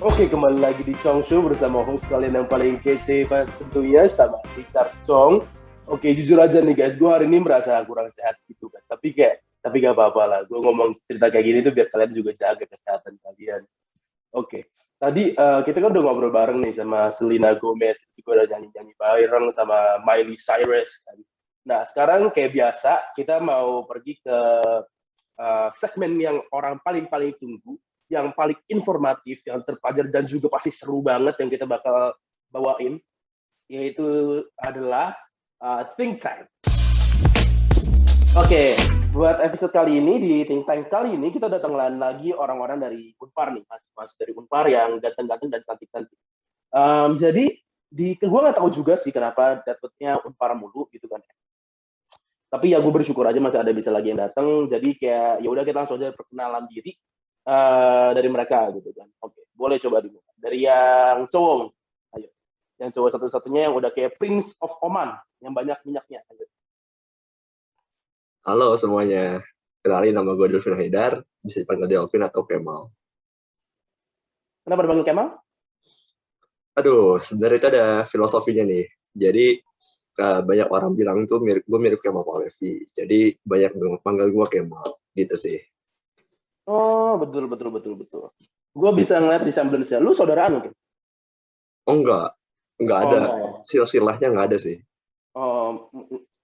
Oke, kembali lagi di Chong Show bersama host kalian yang paling kece tentunya sama Richard Chong. Oke, jujur aja nih guys, gue hari ini merasa kurang sehat gitu kan. Tapi gak apa-apa lah. Gue ngomong cerita kayak gini tuh biar kalian juga jaga kesehatan kalian. Oke, tadi kita kan udah ngobrol bareng nih sama Selena Gomez, juga udah nyanyi-nyanyi bareng sama Miley Cyrus kan. Nah, sekarang kayak biasa kita mau pergi ke segmen yang orang paling tunggu, yang paling informatif, yang terpelajar dan juga pasti seru banget yang kita bakal bawain, yaitu adalah Think Tank. Oke, buat episode kali ini di Think Tank kali ini kita datang lagi orang-orang dari Unpar nih, masuk dari Unpar yang ganteng-ganteng dan cantik-cantik. Jadi gue nggak tahu juga sih kenapa dapetnya Unpar mulu gitu kan. Tapi ya gue bersyukur aja masih ada bisa lagi yang datang. Jadi kayak ya udah kita langsung aja perkenalan diri dari mereka gitu kan. Oke, boleh coba dulu. Dari yang cowok, ayo. Yang cowok satu-satunya yang udah kayak Prince of Oman, yang banyak minyaknya. Ayo. Halo semuanya, kenalin nama gue Delvin Haidar, bisa dipanggil Delvin atau Kemal. Kenapa dipanggil Kemal? Aduh, sebenarnya itu ada filosofinya nih. Jadi banyak orang bilang tuh gue mirip Kemal Palevi. Jadi banyak panggil gue Kemal, gitu sih. Oh, betul. Gue bisa ngeliat resemblance-nya. Lu saudaraan mungkin? Oh enggak ada. Enggak ya? Silsilahnya enggak ada sih. Oh,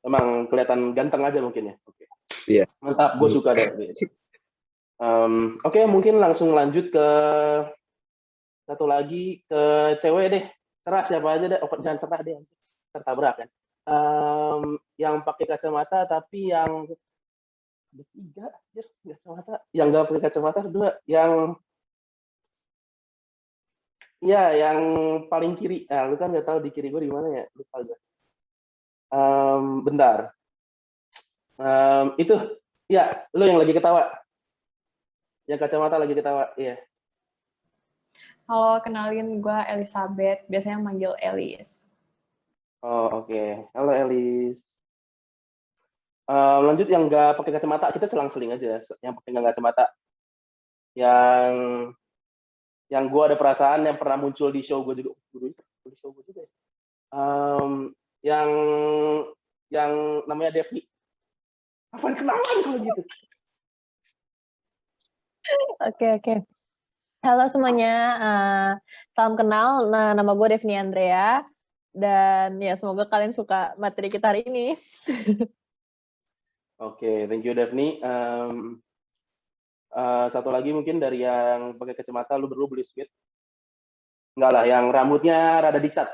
emang kelihatan ganteng aja mungkin ya? Oke. Iya. Mantap, gue suka deh. Oke, mungkin langsung lanjut ke satu lagi ke cewek deh. Serah siapa aja deh. Oh, jangan serah deh. Tertabrak kan. Yang pakai kacamata tapi yang ketiga, kacamata. Yang nggak pakai kacamata kedua. Yang paling kiri. Lu kan nggak tahu di kiri gue di mana ya? Lupa gue. Bentar. Itu ya, lu yang lagi ketawa. Yang kacamata lagi ketawa, iya. Halo, kenalin gue Elizabeth, biasanya manggil Elis. Oh, oke. Halo Elis. Lanjut yang nggak pakai kacamata, kita selang-seling aja. Yang pakai nggak kacamata. Yang gue ada perasaan yang pernah muncul di show gue juga. Di show gue juga. Yang namanya Devi. Apa kenalan kalau gitu? Oke. Halo semuanya, salam kenal. Nah, nama gue Devni Andrea. Dan ya semoga kalian suka materi kita hari ini. Oke, thank you Devni. Satu lagi mungkin dari yang pakai kacamata, lu berdua beli sweet? Enggak lah, yang rambutnya rada dicat.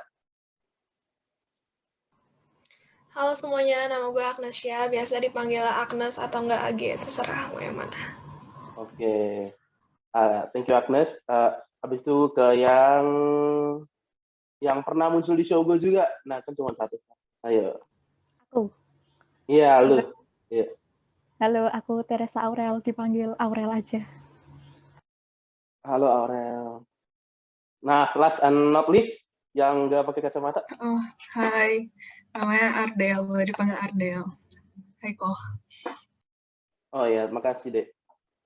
Halo semuanya, nama gue Agnesia, biasa dipanggil Agnes atau enggak Age, terserah mau yang mana. Oke. Thank you Agnes. Habis itu ke yang pernah muncul di show gue juga. Nah, kan cuma satu. Ayo. Aku. Iya, lu. Iya. Halo, aku Teresa Aurel, dipanggil Aurel aja. Halo Aurel. Nah, last and not least, yang nggak pakai kacamata. Oh, hai. Namanya Ardel, boleh dipanggil Ardel. Hai kok. Oh ya, makasih deh.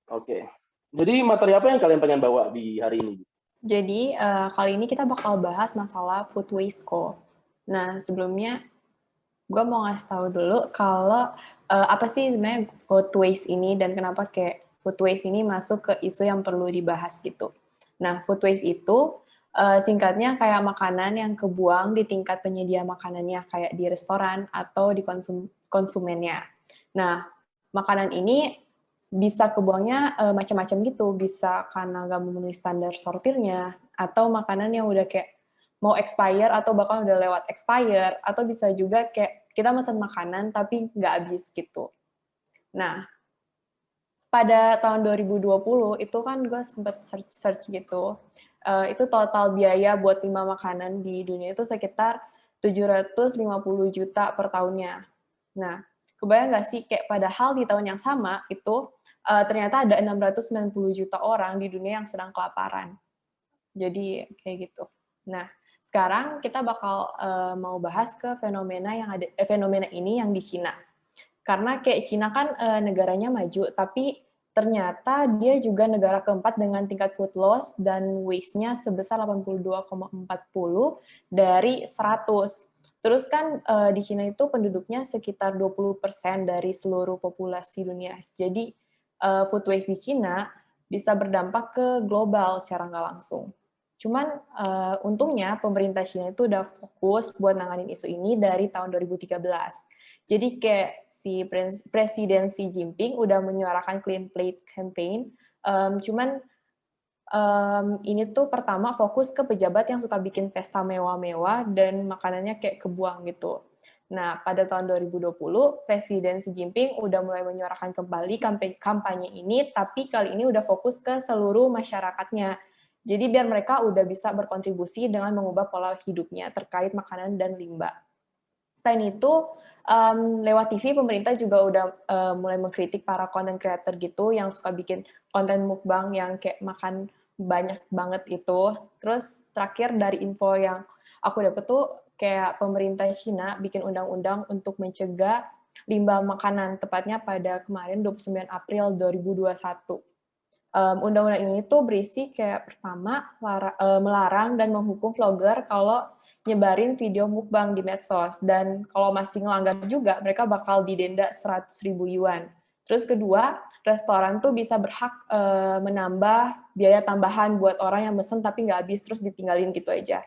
Oke. Jadi materi apa yang kalian pengen bawa di hari ini? Jadi, kali ini kita bakal bahas masalah food waste kok. Nah, sebelumnya gue mau ngasih tahu dulu kalau apa sih sebenarnya food waste ini dan kenapa kayak food waste ini masuk ke isu yang perlu dibahas gitu. Nah, food waste itu singkatnya kayak makanan yang kebuang di tingkat penyedia makanannya kayak di restoran atau di konsumennya. Nah, makanan ini bisa kebuangnya macam-macam gitu, bisa karena nggak memenuhi standar sortirnya, atau makanan yang udah kayak mau expire atau bahkan udah lewat expire, atau bisa juga kayak kita pesan makanan tapi nggak habis gitu. Nah, pada tahun 2020 itu kan gue sempat search gitu, itu total biaya buat 5 makanan di dunia itu sekitar 750 juta per tahunnya. Nah, kebayang nggak sih kayak padahal di tahun yang sama itu ternyata ada 690 juta orang di dunia yang sedang kelaparan. Jadi kayak gitu. Nah, sekarang kita bakal mau bahas ke fenomena ini yang di Cina. Karena kayak Cina kan negaranya maju, tapi ternyata dia juga negara keempat dengan tingkat food loss dan waste-nya sebesar 82,40 dari 100. Terus kan di Cina itu penduduknya sekitar 20% dari seluruh populasi dunia. Jadi food waste di Cina bisa berdampak ke global secara nggak langsung. Cuman untungnya pemerintah Cina itu udah fokus buat nanganin isu ini dari tahun 2013. Jadi kayak si Presiden Xi Jinping udah menyuarakan Clean Plate Campaign, cuman ini tuh pertama fokus ke pejabat yang suka bikin pesta mewah-mewah dan makanannya kayak kebuang gitu. Nah, pada tahun 2020, Presiden Xi Jinping udah mulai menyuarakan kembali kampanye ini, tapi kali ini udah fokus ke seluruh masyarakatnya. Jadi biar mereka udah bisa berkontribusi dengan mengubah pola hidupnya terkait makanan dan limbah. Selain itu, lewat TV pemerintah juga udah mulai mengkritik para content creator gitu yang suka bikin konten mukbang yang kayak makan banyak banget itu. Terus terakhir dari info yang aku dapet tuh kayak pemerintah Cina bikin undang-undang untuk mencegah limbah makanan, tepatnya pada kemarin 29 April 2021. Undang-undang ini tuh berisi kayak pertama melarang dan menghukum vlogger kalau nyebarin video mukbang di medsos, dan kalau masih ngelanggar juga mereka bakal didenda 100.000 yuan. Terus kedua, restoran tuh bisa berhak menambah biaya tambahan buat orang yang mesen tapi nggak habis terus ditinggalin gitu aja.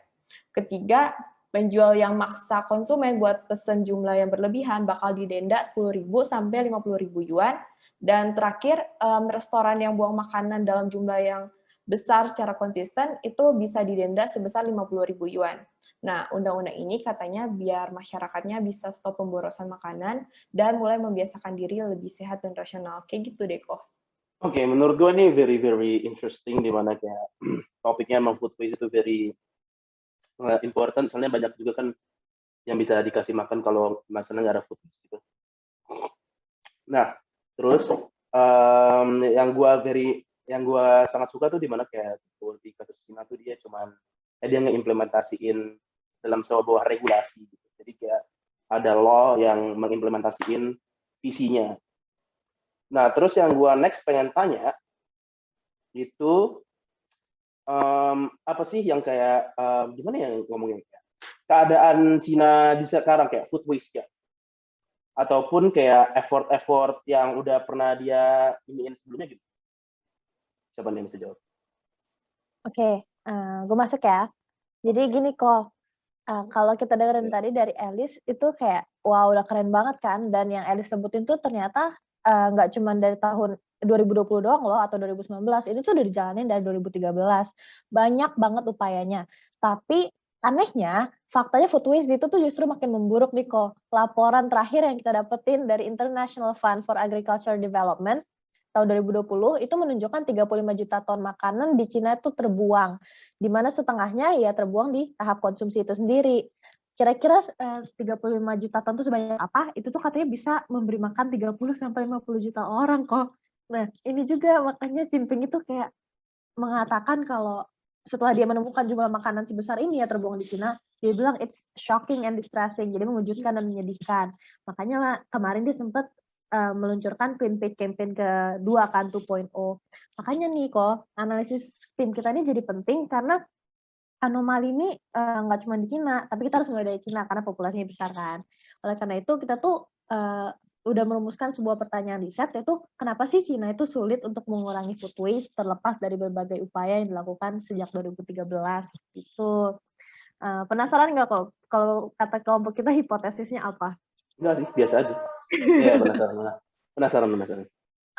Ketiga, penjual yang maksa konsumen buat pesen jumlah yang berlebihan bakal didenda 10.000 sampai 50.000 yuan. Dan terakhir, restoran yang buang makanan dalam jumlah yang besar secara konsisten itu bisa didenda sebesar 50.000 yuan. Nah, undang-undang ini katanya biar masyarakatnya bisa stop pemborosan makanan dan mulai membiasakan diri lebih sehat dan rasional. Kayak gitu deh kok. Oke, menurut gue ini very interesting, di mana kayak topiknya emang food waste itu very important, soalnya banyak juga kan yang bisa dikasih makan kalau masalahnya nggak ada food waste gitu. Nah, terus yang gue sangat suka tuh di mana kayak di kasus Cina tuh dia ngeimplementasiin dalam sebuah regulasi gitu. Jadi kayak ada law yang mengimplementasiin visinya. Nah, terus yang gue next pengen tanya itu apa sih yang kayak gimana ya ngomongnya, keadaan Cina di sekarang kayak food waste ya, ataupun kayak effort yang udah pernah dia iniin sebelumnya gitu. Siapa nih yang bisa jawab? Oke, gue masuk ya. Jadi gini kok, kalau kita dengerin tadi dari Alice itu kayak wow udah keren banget kan, dan yang Alice sebutin tuh ternyata nggak cuma dari tahun 2020 doang loh atau 2019, ini tuh udah dijalanin dari 2013. Banyak banget upayanya. Tapi anehnya faktanya food waste itu tuh justru makin memburuk nih kok. Laporan terakhir yang kita dapetin dari International Fund for Agriculture Development tahun 2020 itu menunjukkan 35 juta ton makanan di Cina itu terbuang, di mana setengahnya ya terbuang di tahap konsumsi itu sendiri. Kira-kira 35 juta ton itu sebanyak apa? Itu tuh katanya bisa memberi makan 30 sampai 50 juta orang kok. Nah, ini juga makanya Jinping itu kayak mengatakan kalau setelah dia menemukan jumlah makanan sebesar ini ya terbuang di Cina, dia bilang it's shocking and distressing, jadi mengejutkan dan menyedihkan. Makanya kemarin dia sempat meluncurkan Clean Plate Campaign kedua kan 2.0. Makanya nih kok analisis tim kita ini jadi penting karena anomali ini nggak cuma di Cina, tapi kita harus mulai dari Cina karena populasinya besar kan. Oleh karena itu kita tuh udah merumuskan sebuah pertanyaan riset, yaitu kenapa sih Cina itu sulit untuk mengurangi food waste terlepas dari berbagai upaya yang dilakukan sejak 2013 gitu. Penasaran nggak kok kalau kata kelompok kita hipotesisnya apa? Enggak sih, biasa aja. Iya, penasaran.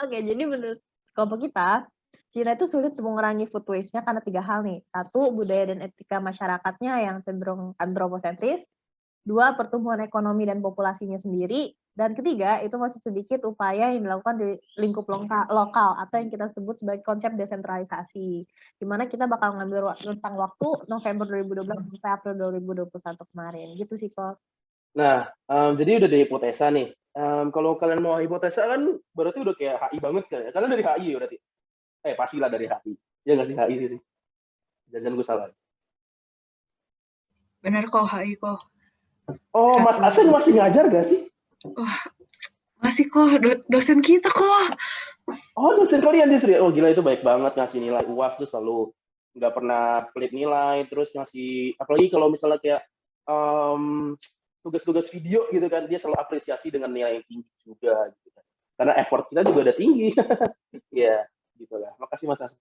Oke, jadi menurut kelompok kita, Cina itu sulit mengurangi food waste-nya karena 3 hal nih. 1, budaya dan etika masyarakatnya yang cenderung antroposentris. 2, pertumbuhan ekonomi dan populasinya sendiri. Dan ketiga, itu masih sedikit upaya yang dilakukan di lingkup lokal atau yang kita sebut sebagai konsep desentralisasi. Di mana kita bakal ngambil rentang waktu November 2012 sampai April 2021 kemarin. Gitu sih kok. Nah, jadi udah ada hipotesa nih. Kalau kalian mau hipotesa kan berarti udah kayak HI banget kan ya? Kalian dari HI ya berarti? Pastilah dari HI. Ya nggak sih, HI sih. Jangan gue salah. Bener kok, HI kok. Oh, Mas Asen masih ngajar gak sih? Wah, masih kok, dosen kita kok. Oh, dosen kalian justru ya? Oh, gila itu baik banget ngasih nilai UAS tuh selalu nggak pernah pelit nilai, terus ngasih apalagi kalau misalnya kayak tugas-tugas video gitu kan, dia selalu apresiasi dengan nilai yang tinggi juga gitu kan. Karena effort kita juga udah tinggi. Iya, gitu lah. Makasih Mas Hasan.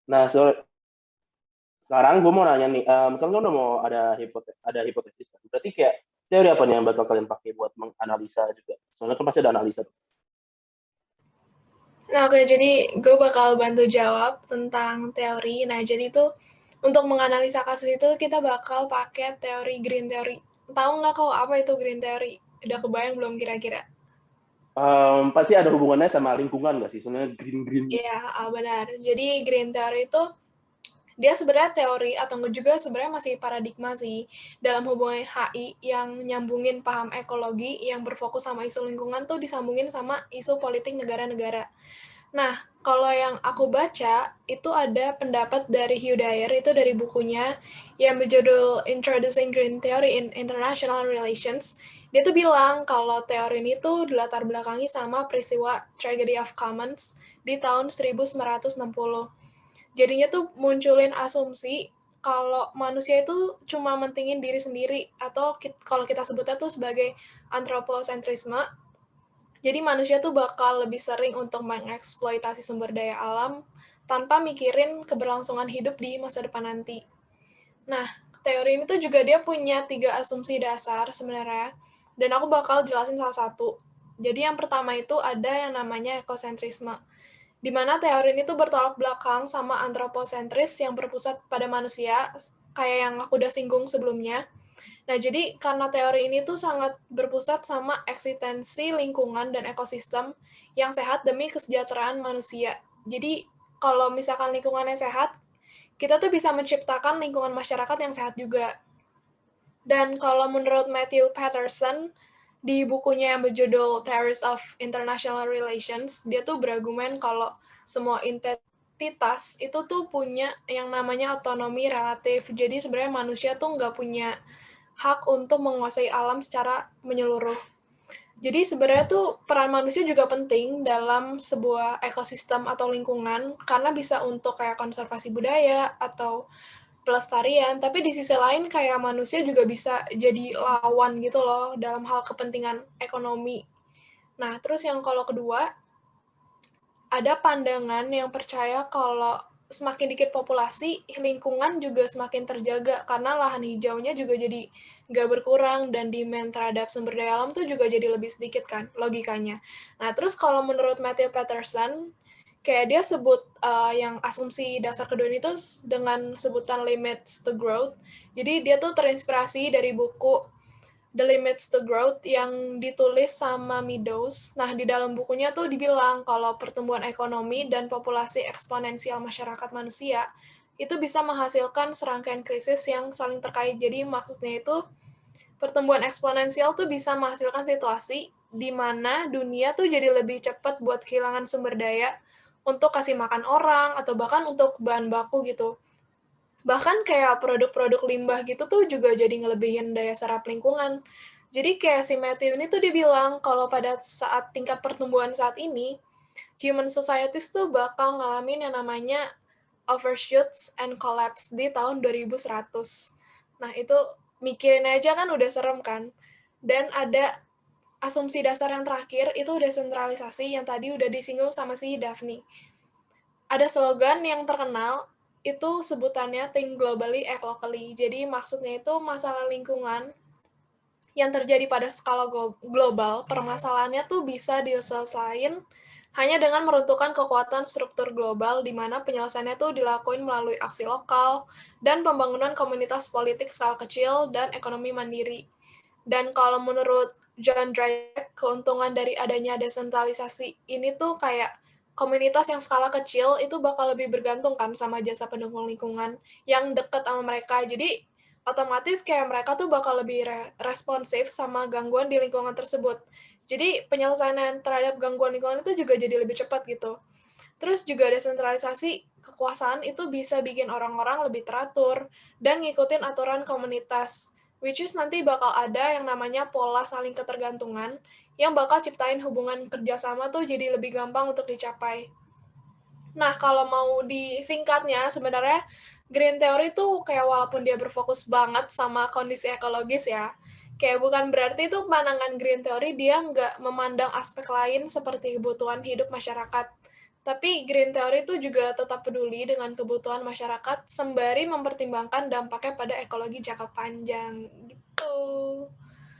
Nah, sekarang gue mau nanya nih, kan udah mau ada hipotesis. Berarti kayak teori apa nih yang bakal kalian pakai buat menganalisa juga? Soalnya kan pasti ada analisa. Nah, oke, jadi gue bakal bantu jawab tentang teori. Nah, jadi itu untuk menganalisa kasus itu kita bakal pakai teori green theory. Tahu nggak kok apa itu green theory? Udah kebayang belum kira-kira? Pasti ada hubungannya sama lingkungan nggak sih? Sebenarnya green. Iya, benar. Jadi green theory itu dia sebenarnya teori atau juga sebenarnya masih paradigma sih dalam hubungan HI yang nyambungin paham ekologi yang berfokus sama isu lingkungan tuh disambungin sama isu politik negara-negara. Nah, kalau yang aku baca, itu ada pendapat dari Hugh Dyer, itu dari bukunya, yang berjudul Introducing Green Theory in International Relations. Dia tuh bilang kalau teori ini tuh dilatar belakangi sama peristiwa Tragedy of Commons di tahun 1960. Jadinya tuh munculin asumsi kalau manusia itu cuma mentingin diri sendiri, atau kalau kita sebutnya tuh sebagai anthropocentrisme. Jadi manusia tuh bakal lebih sering untuk mengeksploitasi sumber daya alam tanpa mikirin keberlangsungan hidup di masa depan nanti. Nah, teori ini tuh juga dia punya 3 asumsi dasar sebenarnya, dan aku bakal jelasin salah satu. Jadi yang pertama itu ada yang namanya ekosentrisme, di mana teori ini tuh bertolak belakang sama antroposentris yang berpusat pada manusia, kayak yang aku udah singgung sebelumnya. Nah, jadi karena teori ini tuh sangat berpusat sama eksistensi lingkungan dan ekosistem yang sehat demi kesejahteraan manusia. Jadi, kalau misalkan lingkungannya sehat, kita tuh bisa menciptakan lingkungan masyarakat yang sehat juga. Dan kalau menurut Matthew Patterson, di bukunya yang berjudul Theories of International Relations, dia tuh berargumen kalau semua entitas itu tuh punya yang namanya otonomi relatif. Jadi sebenarnya manusia tuh nggak punya hak untuk menguasai alam secara menyeluruh. Jadi sebenarnya tuh peran manusia juga penting dalam sebuah ekosistem atau lingkungan karena bisa untuk kayak konservasi budaya atau pelestarian, tapi di sisi lain kayak manusia juga bisa jadi lawan gitu loh dalam hal kepentingan ekonomi. Nah, terus yang kalau kedua, ada pandangan yang percaya kalau semakin dikit populasi, lingkungan juga semakin terjaga karena lahan hijaunya juga jadi nggak berkurang dan demand terhadap sumber daya alam tuh juga jadi lebih sedikit kan, logikanya. Nah, terus kalau menurut Matthew Patterson, kayak dia sebut yang asumsi dasar kedua ini tuh dengan sebutan limits to growth. Jadi dia tuh terinspirasi dari buku The Limits to Growth yang ditulis sama Meadows. Nah, di dalam bukunya tuh dibilang kalau pertumbuhan ekonomi dan populasi eksponensial masyarakat manusia itu bisa menghasilkan serangkaian krisis yang saling terkait. Jadi maksudnya itu pertumbuhan eksponensial tuh bisa menghasilkan situasi di mana dunia tuh jadi lebih cepat buat kehilangan sumber daya untuk kasih makan orang atau bahkan untuk bahan baku gitu. Bahkan kayak produk-produk limbah gitu tuh juga jadi ngelebihin daya serap lingkungan. Jadi kayak si Matthew ini tuh dibilang kalau pada saat tingkat pertumbuhan saat ini, human societies tuh bakal ngalamin yang namanya overshoots and collapse di tahun 2100. Nah, itu mikirin aja kan udah serem kan. Dan ada asumsi dasar yang terakhir, itu desentralisasi yang tadi udah disinggung sama si Daphne. Ada slogan yang terkenal, itu sebutannya think globally, act locally. Jadi maksudnya itu masalah lingkungan yang terjadi pada skala global, permasalahannya tuh bisa diselesaikan hanya dengan meruntuhkan kekuatan struktur global di mana penyelesaiannya tuh dilakuin melalui aksi lokal dan pembangunan komunitas politik skala kecil dan ekonomi mandiri. Dan kalau menurut John Drake, keuntungan dari adanya desentralisasi ini tuh kayak komunitas yang skala kecil itu bakal lebih bergantung kan sama jasa pendukung lingkungan yang dekat sama mereka. Jadi otomatis kayak mereka tuh bakal lebih responsif sama gangguan di lingkungan tersebut. Jadi penyelesaian terhadap gangguan lingkungan itu juga jadi lebih cepat gitu. Terus juga desentralisasi kekuasaan itu bisa bikin orang-orang lebih teratur dan ngikutin aturan komunitas, which is nanti bakal ada yang namanya pola saling ketergantungan yang bakal ciptain hubungan kerjasama tuh jadi lebih gampang untuk dicapai. Nah, kalau mau disingkatnya, sebenarnya green theory tuh kayak walaupun dia berfokus banget sama kondisi ekologis ya, kayak bukan berarti tuh pandangan green theory dia nggak memandang aspek lain seperti kebutuhan hidup masyarakat. Tapi green theory itu juga tetap peduli dengan kebutuhan masyarakat sembari mempertimbangkan dampaknya pada ekologi jangka panjang gitu.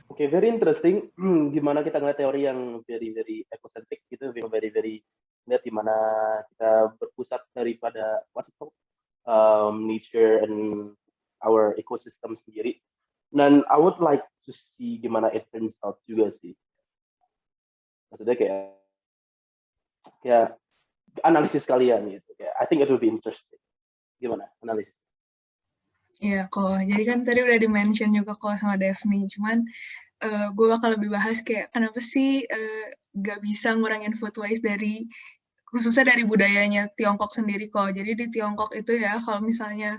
Oke, very interesting. Gimana kita ngeliat teori yang very ecocentric gitu, very lihat gimana kita berpusat daripada nature and our ecosystem sendiri. Dan I would like to see gimana it turns out juga sih. Maksudnya kayak analisis kalian gitu. I think it will be interesting. Gimana analisis? Iya kok, jadi kan tadi udah di-mention juga kok sama Daphne, cuman gue bakal lebih bahas kayak kenapa sih gak bisa ngurangin food waste khususnya dari budayanya Tiongkok sendiri kok. Jadi di Tiongkok itu ya, kalau misalnya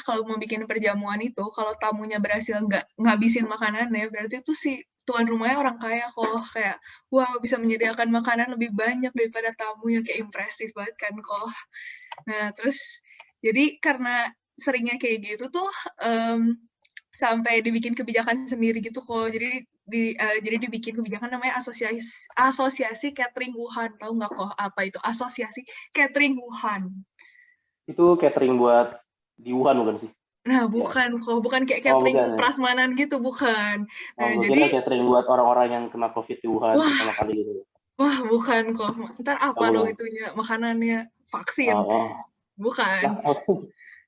kalau mau bikin perjamuan itu, kalau tamunya berhasil nggak ngabisin makanannya, berarti itu si tuan rumahnya orang kaya kok. Kayak, wow, bisa menyediakan makanan lebih banyak daripada tamu, yang kayak impresif banget kan kok. Nah, terus jadi karena seringnya kayak gitu tuh, sampai dibikin kebijakan sendiri gitu kok. Jadi dibikin kebijakan namanya asosiasi catering Wuhan. Tahu nggak kok apa itu asosiasi catering Wuhan? Itu catering buat di Wuhan bukan sih? Nah, bukan kok, bukan kayak catering bukan, ya? prasmanan gitu, bukan. Nah, jadi catering buat orang-orang yang kena COVID di Wuhan pertama kali gitu. Wah, bukan kok. Ntar apa dong itunya? Makanannya vaksin? Bukan.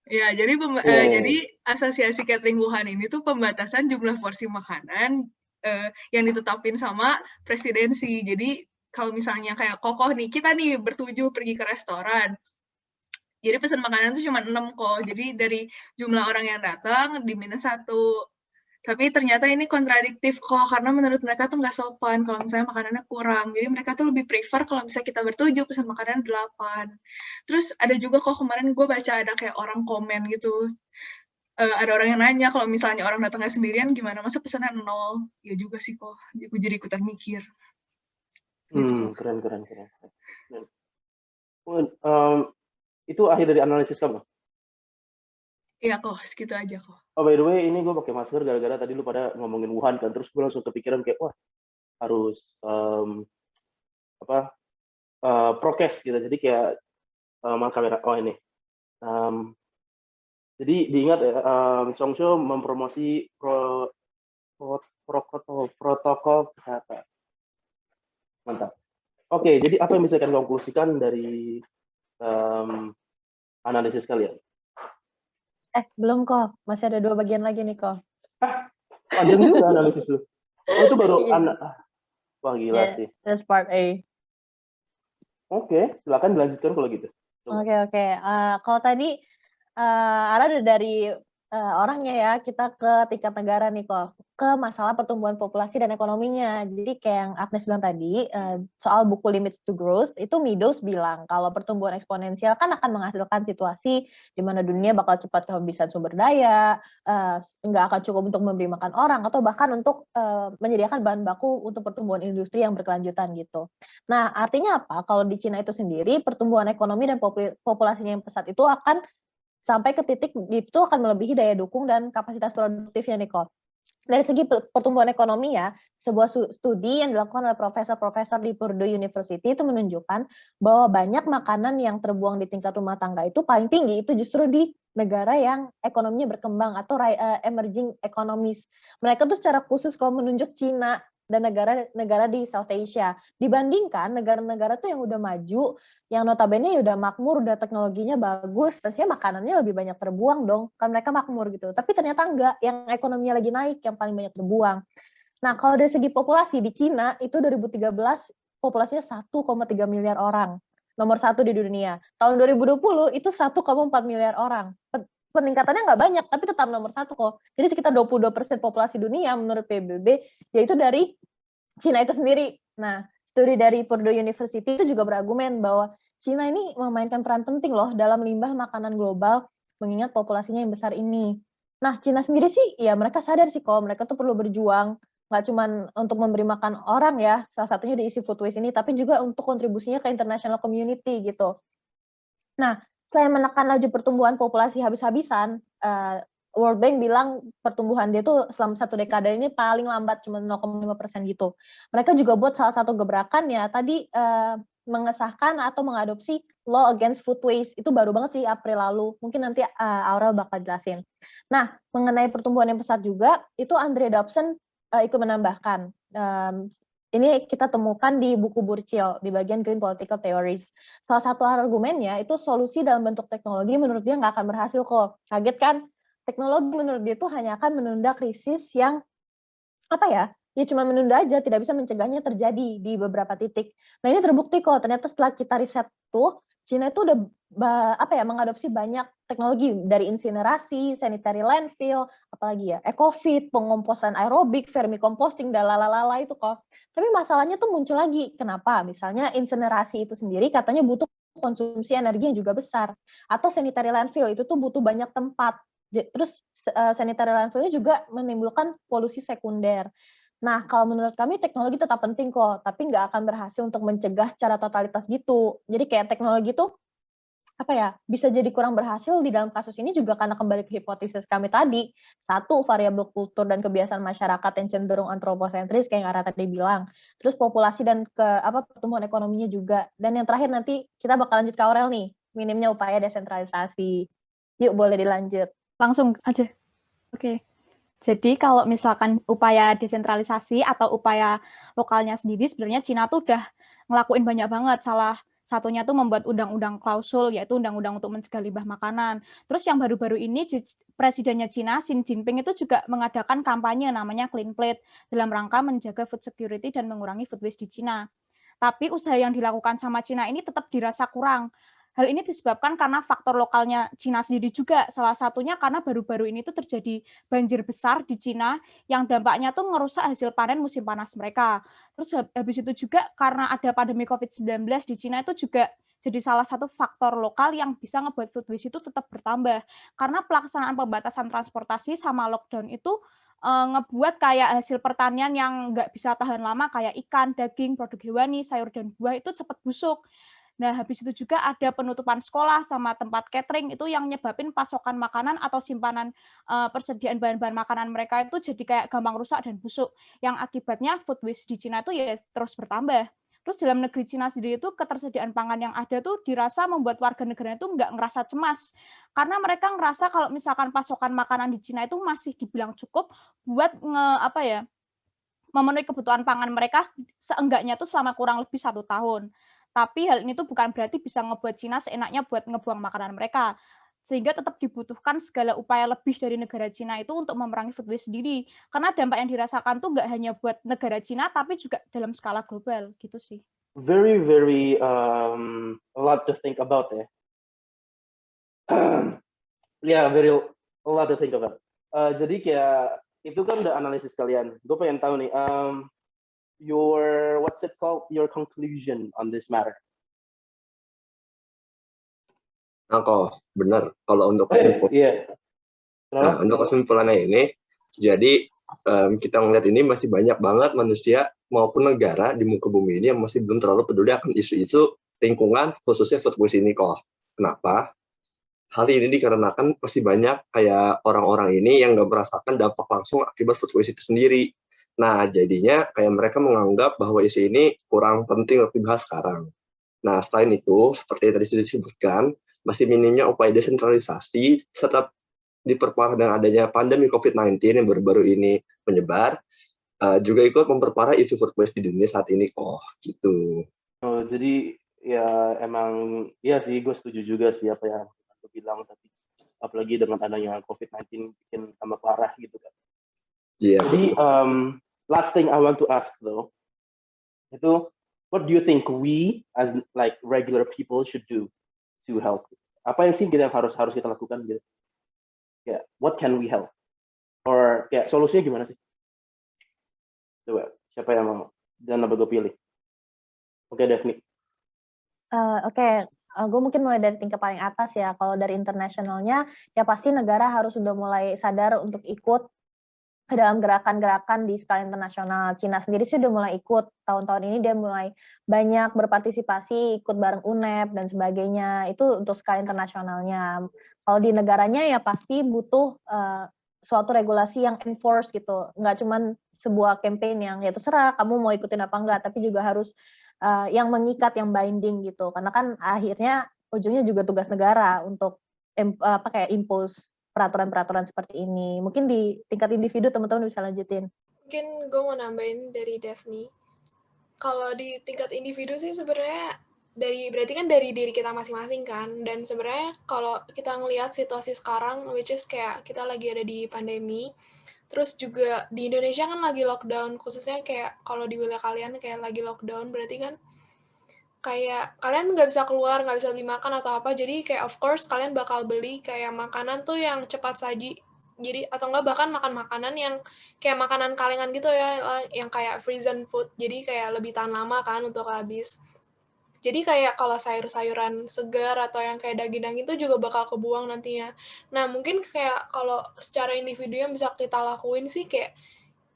Ya, jadi jadi asosiasi catering Wuhan ini tuh pembatasan jumlah porsi makanan yang ditetapin sama presidensi. Jadi kalau misalnya kayak kokoh nih, kita nih bertujuh pergi ke restoran. Jadi pesan makanan tuh cuma 6 kok. Jadi dari jumlah orang yang datang di -1. Tapi ternyata ini kontradiktif kok, karena menurut mereka tuh nggak sopan kalau misalnya makanannya kurang. Jadi mereka tuh lebih prefer kalau misalnya kita bertujuh pesan makanan 8. Terus ada juga kok kemarin gue baca ada kayak orang komen gitu. Ada orang yang nanya kalau misalnya orang datangnya sendirian gimana, masa pesannya 0? Ya juga sih kok, gue jadi ikutan mikir. Gitu. Keren. Itu akhir dari analisis kamu? Iya kok, segitu aja kok. Oh, by the way, ini gue pakai masker gara-gara tadi lu pada ngomongin Wuhan kan, terus gue langsung kepikiran kayak wah harus prokes gitu. Jadi kayak kamera ini. Jadi diingat ya, Chongsho mempromosi protokol kesehatan. Mantap. Oke, jadi apa yang bisa kalian konklusikan dari analisis kalian? Belum kok, masih ada 2 bagian lagi nih kok. Panjang juga analisis lu. Oh, itu baru wah gila sih. That's part A. Oke, silakan dilanjutkan kalau gitu. Oke. Kalau tadi ada dari orangnya ya, kita ke tingkat negara nih kok, ke masalah pertumbuhan populasi dan ekonominya. Jadi kayak yang Agnes bilang tadi, soal buku Limits to Growth, itu Meadows bilang kalau pertumbuhan eksponensial kan akan menghasilkan situasi di mana dunia bakal cepat kehabisan sumber daya, nggak akan cukup untuk memberi makan orang, atau bahkan untuk menyediakan bahan baku untuk pertumbuhan industri yang berkelanjutan gitu. Nah, artinya apa? Kalau di Cina itu sendiri, pertumbuhan ekonomi dan populasinya yang pesat itu akan sampai ke titik itu akan melebihi daya dukung dan kapasitas produktifnya nih kok. Dari segi pertumbuhan ekonomi ya, sebuah studi yang dilakukan oleh profesor-profesor di Purdue University itu menunjukkan bahwa banyak makanan yang terbuang di tingkat rumah tangga itu paling tinggi itu justru di negara yang ekonominya berkembang atau emerging economies. Mereka tuh secara khusus kalau menunjuk Cina dan negara-negara di South Asia dibandingkan negara-negara tuh yang udah maju, yang notabene udah makmur, udah teknologinya bagus, pastinya makanannya lebih banyak terbuang dong, kan mereka makmur gitu. Tapi ternyata enggak, yang ekonominya lagi naik yang paling banyak terbuang. Nah, kalau dari segi populasi di Cina itu 2013 populasinya 1,3 miliar orang, nomor 1 di dunia. Tahun 2020 itu 1,4 miliar orang. Peningkatannya nggak banyak, tapi tetap nomor 1 kok. Jadi sekitar 22% populasi dunia menurut PBB, yaitu dari Cina itu sendiri. Nah, studi dari Purdue University itu juga berargumen bahwa Cina ini memainkan peran penting loh dalam limbah makanan global, mengingat populasinya yang besar ini. Nah, Cina sendiri sih, ya mereka sadar sih kok, mereka tuh perlu berjuang nggak cuma untuk memberi makan orang ya, salah satunya diisi food waste ini, tapi juga untuk kontribusinya ke international community gitu. Nah, selain menekan laju pertumbuhan populasi habis-habisan, World Bank bilang pertumbuhan dia tuh selama 1 dekade ini paling lambat cuma 0,5% gitu. Mereka juga buat salah satu gebrakan ya tadi, mengesahkan atau mengadopsi law against food waste, itu baru banget sih April lalu, mungkin nanti, Aurel bakal jelasin. Nah, mengenai pertumbuhan yang pesat juga, itu Andre Dobson, ikut menambahkan, ini kita temukan di buku Burchell, di bagian Green Political Theories. Salah satu argumennya, itu solusi dalam bentuk teknologi menurut dia nggak akan berhasil kok. Kaget kan? Teknologi menurut dia itu hanya akan menunda krisis yang, apa ya cuma menunda aja, tidak bisa mencegahnya terjadi di beberapa titik. Nah ini terbukti kok, ternyata setelah kita riset tuh, Cina itu udah mengadopsi banyak teknologi dari insinerasi, sanitary landfill, apalagi ya, ecofit, pengomposan aerobik, vermicomposting, dan lalala itu kok. Tapi masalahnya tuh muncul lagi. Kenapa? Misalnya insinerasi itu sendiri katanya butuh konsumsi energi yang juga besar. Atau sanitary landfill itu tuh butuh banyak tempat. Terus sanitary landfill juga menimbulkan polusi sekunder. Nah, kalau menurut kami teknologi tetap penting kok, tapi nggak akan berhasil untuk mencegah secara totalitas gitu. Jadi kayak teknologi tuh, bisa jadi kurang berhasil di dalam kasus ini juga karena kembali ke hipotesis kami tadi. Satu, variabel kultur dan kebiasaan masyarakat yang cenderung antroposentris, kayak Ara tadi bilang. Terus populasi dan pertumbuhan ekonominya juga. Dan yang terakhir nanti kita bakal lanjut ke Aurel nih, minimnya upaya desentralisasi. Yuk, boleh dilanjut. Langsung aja. Oke. Jadi kalau misalkan upaya desentralisasi atau upaya lokalnya sendiri, sebenarnya Cina tuh udah ngelakuin banyak banget. Salah satunya tuh membuat undang-undang klausul, yaitu undang-undang untuk mencegah limbah makanan. Terus yang baru-baru ini, presidennya Cina, Xi Jinping itu juga mengadakan kampanye namanya Clean Plate, dalam rangka menjaga food security dan mengurangi food waste di Cina. Tapi usaha yang dilakukan sama Cina ini tetap dirasa kurang. Hal ini disebabkan karena faktor lokalnya Cina sendiri juga. Salah satunya karena baru-baru ini tuh terjadi banjir besar di Cina yang dampaknya tuh ngerusak hasil panen musim panas mereka. Terus habis itu juga karena ada pandemi COVID-19 di Cina itu juga jadi salah satu faktor lokal yang bisa ngebuat food waste itu tetap bertambah. Karena pelaksanaan pembatasan transportasi sama lockdown itu ngebuat kayak hasil pertanian yang nggak bisa tahan lama kayak ikan, daging, produk hewani, sayur dan buah itu cepat busuk. Nah, habis itu juga ada penutupan sekolah sama tempat catering itu yang nyebabin pasokan makanan atau simpanan persediaan bahan-bahan makanan mereka itu jadi kayak gampang rusak dan busuk. Yang akibatnya food waste di Cina itu ya terus bertambah. Terus dalam negeri Cina sendiri itu ketersediaan pangan yang ada tuh dirasa membuat warga negara itu nggak ngerasa cemas. Karena mereka ngerasa kalau misalkan pasokan makanan di Cina itu masih dibilang cukup buat memenuhi kebutuhan pangan mereka seenggaknya tuh selama kurang lebih 1 tahun. Tapi hal ini tuh bukan berarti bisa ngebuat Cina seenaknya buat ngebuang makanan mereka. Sehingga tetap dibutuhkan segala upaya lebih dari negara Cina itu untuk memerangi food waste sendiri. Karena dampak yang dirasakan tuh nggak hanya buat negara Cina, tapi juga dalam skala global, gitu sih. Very, very a lot to think about ya. Yeah, a lot to think about. Jadi kayak itu kan udah analisis kalian. Gue pengen tahu nih, what's it called? Your conclusion on this matter. Nah, kok benar kalau untuk kesimpulan. Nah, untuk kesimpulannya ini, jadi kita ngeliat ini masih banyak banget manusia maupun negara di muka bumi ini yang masih belum terlalu peduli akan isu-isu lingkungan, khususnya food waste ini kok. Kenapa? Hal ini dikarenakan masih banyak kayak orang-orang ini yang nggak merasakan dampak langsung akibat food waste itu sendiri. Nah, jadinya kayak mereka menganggap bahwa isu ini kurang penting untuk dibahas sekarang. Nah, selain itu, seperti yang tadi sudah disebutkan, masih minimnya upaya desentralisasi serta diperparah dengan adanya pandemi COVID-19 yang baru-baru ini menyebar, juga ikut memperparah isu food waste di dunia saat ini kok, gitu. Oh, jadi ya emang, iya sih gue setuju juga sih apa yang lu bilang, tapi apalagi dengan adanya COVID-19 bikin tambah parah gitu kan. Yeah. Jadi last thing I want to ask though, itu what do you think we as like regular people should do to help? Apa yang sih kita harus kita lakukan gitu? Ya, what can we help? Or kayak solusinya gimana sih? Coba siapa yang mau? Dan apa gue pilih? Oke, Daphne. Oke. Gue mungkin mulai dari tingkat paling atas ya. Kalau dari internasionalnya, ya pasti negara harus sudah mulai sadar untuk ikut dalam gerakan-gerakan di skala internasional. Cina sendiri sih udah mulai ikut. Tahun-tahun ini dia mulai banyak berpartisipasi, ikut bareng UNEP dan sebagainya. Itu untuk skala internasionalnya. Kalau di negaranya ya pasti butuh suatu regulasi yang enforce gitu. Nggak cuman sebuah campaign yang ya terserah kamu mau ikutin apa enggak, tapi juga harus yang mengikat, yang binding gitu. Karena kan akhirnya ujungnya juga tugas negara untuk kayak impose peraturan-peraturan seperti ini. Mungkin di tingkat individu teman-teman bisa lanjutin. Mungkin gue mau nambahin dari Daphne. Kalau di tingkat individu sih sebenarnya berarti kan dari diri kita masing-masing kan. Dan sebenarnya kalau kita ngelihat situasi sekarang, which is kayak kita lagi ada di pandemi, terus juga di Indonesia kan lagi lockdown, khususnya kayak kalau di wilayah kalian kayak lagi lockdown, berarti kan kayak kalian nggak bisa keluar, nggak bisa beli makan atau apa, jadi kayak of course kalian bakal beli kayak makanan tuh yang cepat saji, jadi atau enggak bahkan makan makanan yang kayak makanan kalengan gitu ya, yang kayak frozen food, jadi kayak lebih tahan lama kan untuk habis. Jadi kayak kalau sayur-sayuran segar atau yang kayak daging-daging itu juga bakal kebuang nantinya. Nah mungkin kayak kalau secara individu yang bisa kita lakuin sih kayak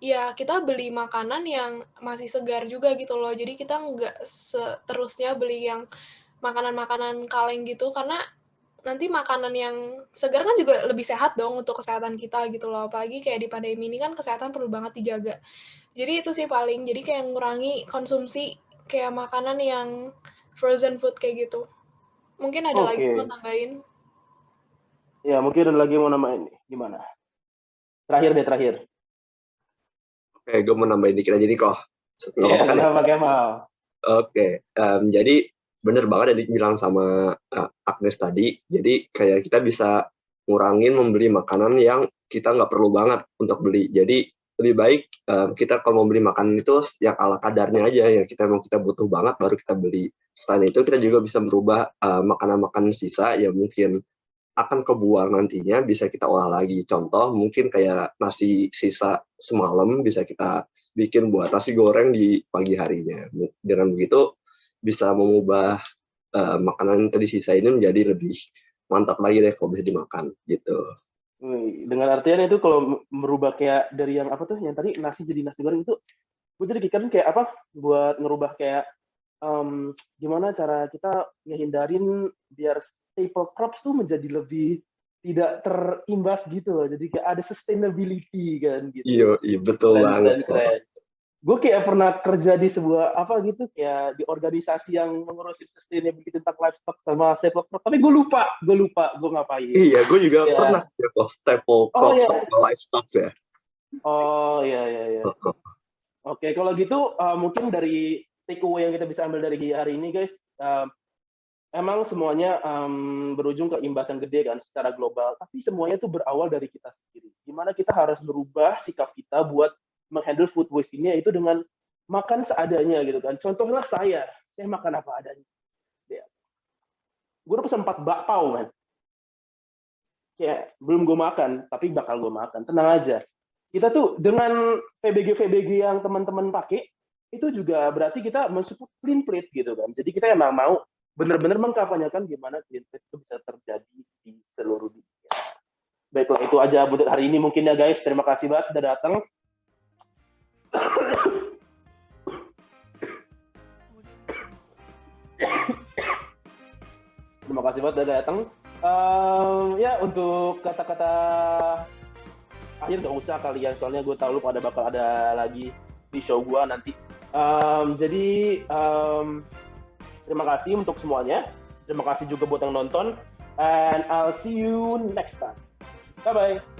ya kita beli makanan yang masih segar juga gitu loh. Jadi kita nggak seterusnya beli yang makanan-makanan kaleng gitu, karena nanti makanan yang segar kan juga lebih sehat dong untuk kesehatan kita gitu loh. Apalagi kayak di pandemi ini kan kesehatan perlu banget dijaga. Jadi itu sih paling, jadi kayak ngurangi konsumsi kayak makanan yang frozen food kayak gitu. Mungkin ada lagi mau tambahin? Ya, mungkin ada lagi mau nambahin. Gimana? Terakhir. Oke, gue mau nambahin dikit aja nih kok. Iya, kenapa Kemal? Oke, jadi bener banget yang dibilang sama Agnes tadi. Jadi kayak kita bisa ngurangin membeli makanan yang kita nggak perlu banget untuk beli. Jadi lebih baik kita kalau mau beli makanan itu yang ala kadarnya aja, yang kita butuh banget baru kita beli. Selain itu kita juga bisa merubah makanan-makanan sisa yang mungkin akan kebuang nantinya, bisa kita olah lagi. Contoh mungkin kayak nasi sisa semalam bisa kita bikin buat nasi goreng di pagi harinya. Dengan begitu bisa mengubah makanan tadi sisa ini menjadi lebih mantap lagi deh kalau bisa dimakan gitu. Dengan artian itu kalau merubah kayak dari yang apa tuh yang tadi nasi jadi nasi goreng itu, gue jadi pikirin kayak apa buat ngerubah kayak gimana cara kita ngehindarin biar staple crops tuh menjadi lebih tidak terimbas gitu loh. Jadi kayak ada sustainability kan gitu. Iya betul banget. Gue kayak pernah kerja di sebuah apa gitu kayak di organisasi yang mengurusin sustainability tentang livestock sama staple crop. Tapi gue lupa gue ngapain. Iya, gue juga pernah staple crop sama livestock ya. Oh iya. Oke, kalau gitu mungkin dari take away yang kita bisa ambil dari hari ini guys, emang semuanya berujung ke imbasan gede kan secara global, tapi semuanya tuh berawal dari kita sendiri. Gimana kita harus berubah sikap kita buat menghandle food waste ini, yaitu dengan makan seadanya gitu kan. Contohnya saya makan apa adanya. Ya. Gue udah pesan 4 bakpao man. Ya, belum gue makan, tapi bakal gue makan. Tenang aja. Kita tuh dengan PBG yang teman-teman pakai, itu juga berarti kita mensupport clean plate gitu kan. Jadi kita emang mau benar-benar mengkampanyekan gimana clean plate itu bisa terjadi di seluruh dunia. Baiklah, itu aja buat hari ini mungkin ya guys. Terima kasih banget udah datang. Terima kasih banget udah datang. Ya untuk kata-kata akhir nggak usah kalian, soalnya gue tahu lu pada bakal ada lagi di show gue nanti. Jadi terima kasih untuk semuanya. Terima kasih juga buat yang nonton. And I'll see you next time. Bye-bye.